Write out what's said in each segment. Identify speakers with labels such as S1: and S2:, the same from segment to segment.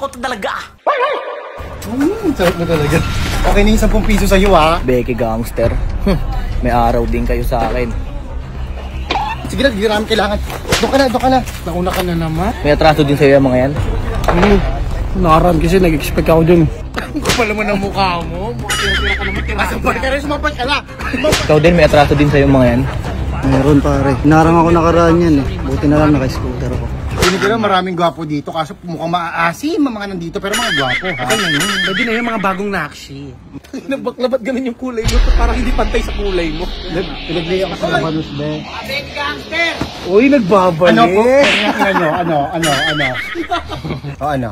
S1: ko talaga.
S2: Sarap na talaga. Okay na yung 10 piso sa'yo ha.
S1: Becky Gangster. May araw din kayo sa akin.
S2: Sige na, hindi namin kailangan. Doon ka na. Nauna ka na naman.
S1: May atraso din sa'yo yung mga yan?
S2: Nakaraan kasi nag-expect ako dun. Kapal naman ang mukha mo. Tira-tira ka naman. Masabay ka rin, sumapat ka na.
S1: Ikaw din, may atraso din sa'yo mga yan?
S3: Meron pare. Narang ako nakaraan yan eh. Buti na lang naka-scooter ako.
S2: Tinitira maraming gwapo dito kaso mukhang maaasim mga nandito pero mga gwapo ha. Okay na yun. Pwede na yung mga bagong nakshi. Nagbaklabat ganun yung kulay mo parang hindi pantay sa kulay mo.
S3: Pinaglay ako sa labanos be.
S1: Becky Gangster!
S3: Uy, nagbabalik.
S2: Ano po? Ano?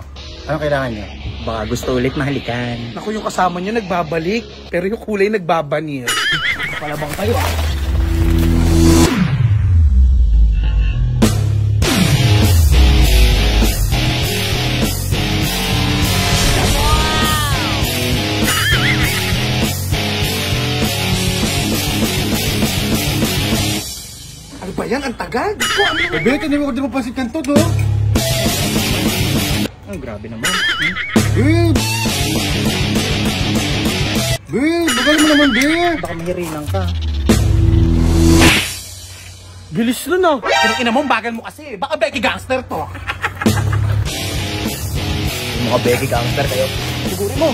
S2: Ano kailangan niyo?
S1: Baka gusto ulit mahalikan.
S4: Naku, yung kasama niya nagbabalik, pero yung kulay nagbabanir.
S1: Palabang kayo ah.
S4: Ano ba yan? Ang tagal?
S2: Bebe, hindi mo pasit kanto do.
S1: Ay, grabe naman.
S2: Babe, bagal mo naman, babe.
S1: Baka mahirinan ka.
S4: Bilis nun ah. Ina mo, bagal mo kasi. Baka Becky Gangster to.
S1: Yung mga Becky Gangster kayo. Siguro mo.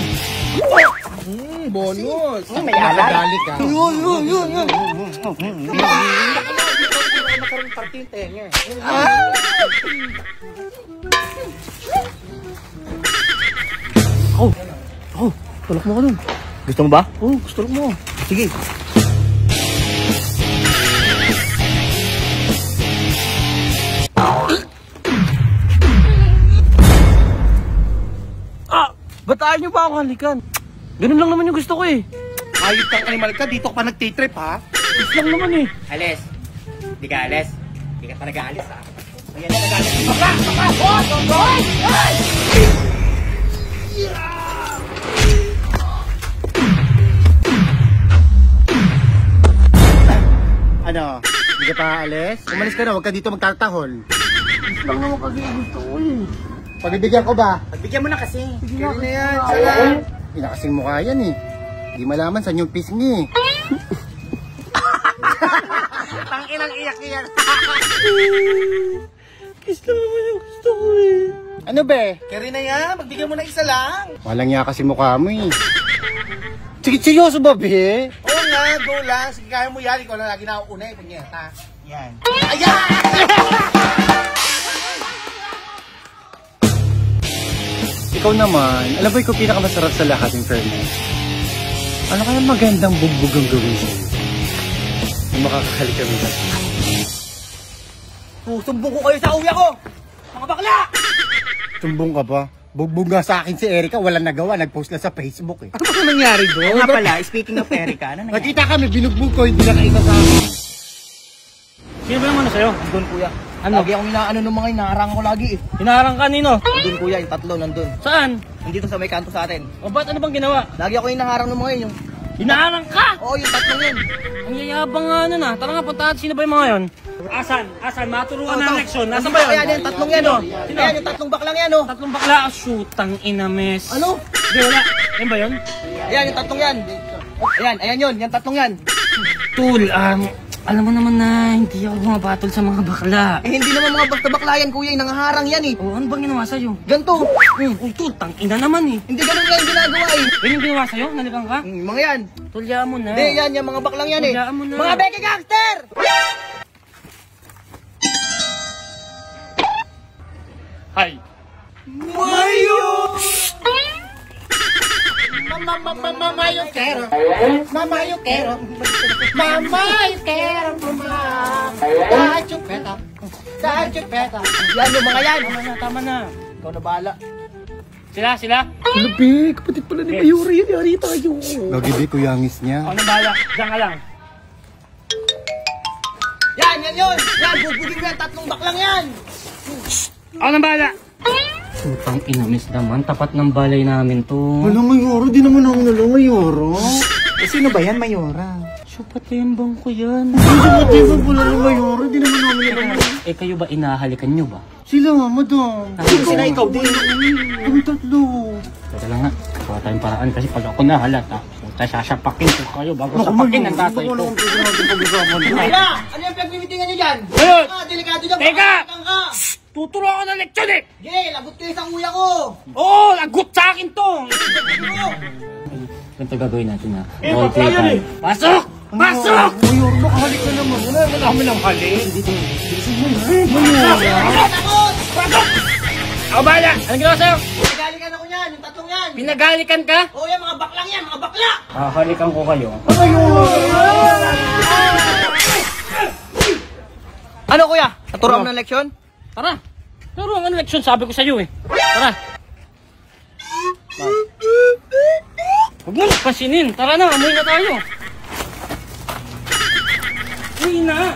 S4: Bonus.
S1: May alay.
S2: Dali ka.
S4: Nakaroon party yung tenga.
S1: Tulak mo ka dun. Gusto mo ba?
S4: Gusto mo.
S1: Sige.
S4: Ba't ayaw niyo ba ako halikan? Ganun lang naman yung gusto ko eh. Ayot kang animal ka, dito ka pa nag-t-trip ha? Gusto lang naman eh.
S1: Alis. Di ka alis. Di ka pa nag-aalis ha. Ayan na nag-aalis. Papa!
S2: Ano? Hindi ka pa aalis? Umalis ka na, huwag ka dito magtatahol.
S4: Gusto lang naman kasi gusto ko eh.
S2: Pagbibigyan ko ba?
S1: Pagbigyan mo na kasi.
S4: Sige na yan, salam.
S2: Hindi na kasing mukha yan eh. Hindi malaman saan yung pisngi eh.
S1: Tanginang iyak yan.
S4: Kiss lang naman yung gusto ko eh.
S2: Ano be?
S4: Kaya na yan, magbigyan mo na isa lang.
S2: Walang niya kasi mukha mo eh. Sige, seryoso ba be?
S4: Oo nga, go lang. Sige, kaya mo yan. Ikaw na lagi na ako una eh, punyeta.
S1: Yan.
S4: Ayan!
S2: Ikaw naman, alam mo ikaw pinakamasarap sa lahat in fairness. Ano kaya magandang bugbog ang gawin sa'yo? Yung makakahalik kami sa
S1: Susumbong ko kayo sa uya ko! Mga bakla!
S2: Tumbong ka ba? Bugbog nga sa akin si Erica, walang nagawa, nag-post lang sa Facebook eh.
S4: Ano ba nangyari doon?
S1: Oo nga pala, speaking of Erica, ano nangyari?
S2: Nakita kami, binugbog ko, hindi na kaisa sa akin.
S1: Sino ba naman ano sa'yo? Doon kuya.
S4: Ano?
S1: Lagi akong inaano ng mga inaarang ko lagi eh.
S4: Hinaharang kanino?
S1: Doon kuya, yung tatlo nandun.
S4: Saan?
S1: Nandito sa may kanto sa atin.
S4: O ba't ano bang ginawa?
S1: Lagi ako inaharang ng mga yun.
S4: Hinaharang ka!
S1: Oo, yung tatlong yun.
S4: Ang yayabang nga nun ah. Tara nga, punta natin. Sino ba yung mga yun? Asan? Maturuan ng leksyon. Nasaan ba yun?
S1: Ayan, yung tatlong yan oh.
S4: Sino?
S1: Ayan, yung tatlong baklang yan oh.
S4: Tatlong bakla. Shootang inames.
S1: Ano?
S4: Hindi, wala. Yan ba yun?
S1: Ayan, yung tatlong yan. Ayan yun, yung tatlong yan.
S4: Tool, alam mo naman na hindi ako bumabatol sa mga bakla.
S1: Eh, hindi naman mga basta bakla yan, kuya. Yung nangaharang yan eh.
S4: O, ano bang ginawa sa'yo?
S1: Ganto.
S4: Uy, Tool, tangina naman eh.
S1: Hindi ganun lang yung ginagawa eh.
S4: Yan yung ginawa sa'yo? Naligang ka?
S1: Mga yan.
S4: Tulya mo na.
S1: Hindi, yan, yung mga baklang yan eh.
S4: Hulaan mo na.
S1: Mga Becky Gangster!
S4: Hi.
S2: Mama, you kero. Mama, you kero. Mama, you kero. Mama. Dachupeta.
S1: Yan yung mga yan.
S4: Tama na.
S1: Ikaw na bahala.
S4: Sila?
S3: Labi, kapatid pala ni Mayuri yan. Yari tayo.
S2: Gagibi ko yangis niya.
S4: Ako na bahala. Diyan ka lang.
S1: Yan yun. Yan, bubugin mo yan. Tatlong baklang yan.
S4: Ako na bahala. Putang inamis naman. Tapat ng balay namin to.
S2: Wala ngayoro, di naman ako nalang ngayoro. Sino ba yan, Mayora?
S4: Supatembang ko yan.
S2: Hindi ba pula ng Mayora? Hindi naman namin alam.
S4: Eh kayo ba, inahalikan nyo ba?
S2: Sila, madam.
S1: Sila ikaw din.
S2: Kami tatlo.
S4: Teka lang nga, gawa tayong paraan kasi pag ako nahalat puta, sasapakin ko kayo bago sapakin ang tatay ko.
S1: Kaya, ano yung pagmimitingan niyo dyan?
S4: Ayun!
S1: Delikado dyan.
S4: Teka!
S1: Baka ka.
S4: Tuturo ako ng leksyon eh!
S1: Sige, lagot kayo sa kuya ko.
S4: Oo, lagot sa akin to! Ganito gagawin natin ha. Ball play tayo. Pasok! Pasok!
S2: Mayora, baka halik ka naman. Wala na namin ang halik.
S1: Takot!
S4: Ako bahala! Anong ginawa sa'yo?
S1: Pinagalikan ako yan, yung tatlong yan.
S4: Pinagalikan ka?
S1: Oo, yan, mga baklang yan, mga bakla.
S4: Hahalikan ko kayo.
S1: Ano kuya? Naturuan mo ng leksyon?
S4: Tara! Pero ang ano leksyon sabi ko sa'yo eh. Tara! Huwag mo pansinin. Tara na, amoy na tayo. Uy na!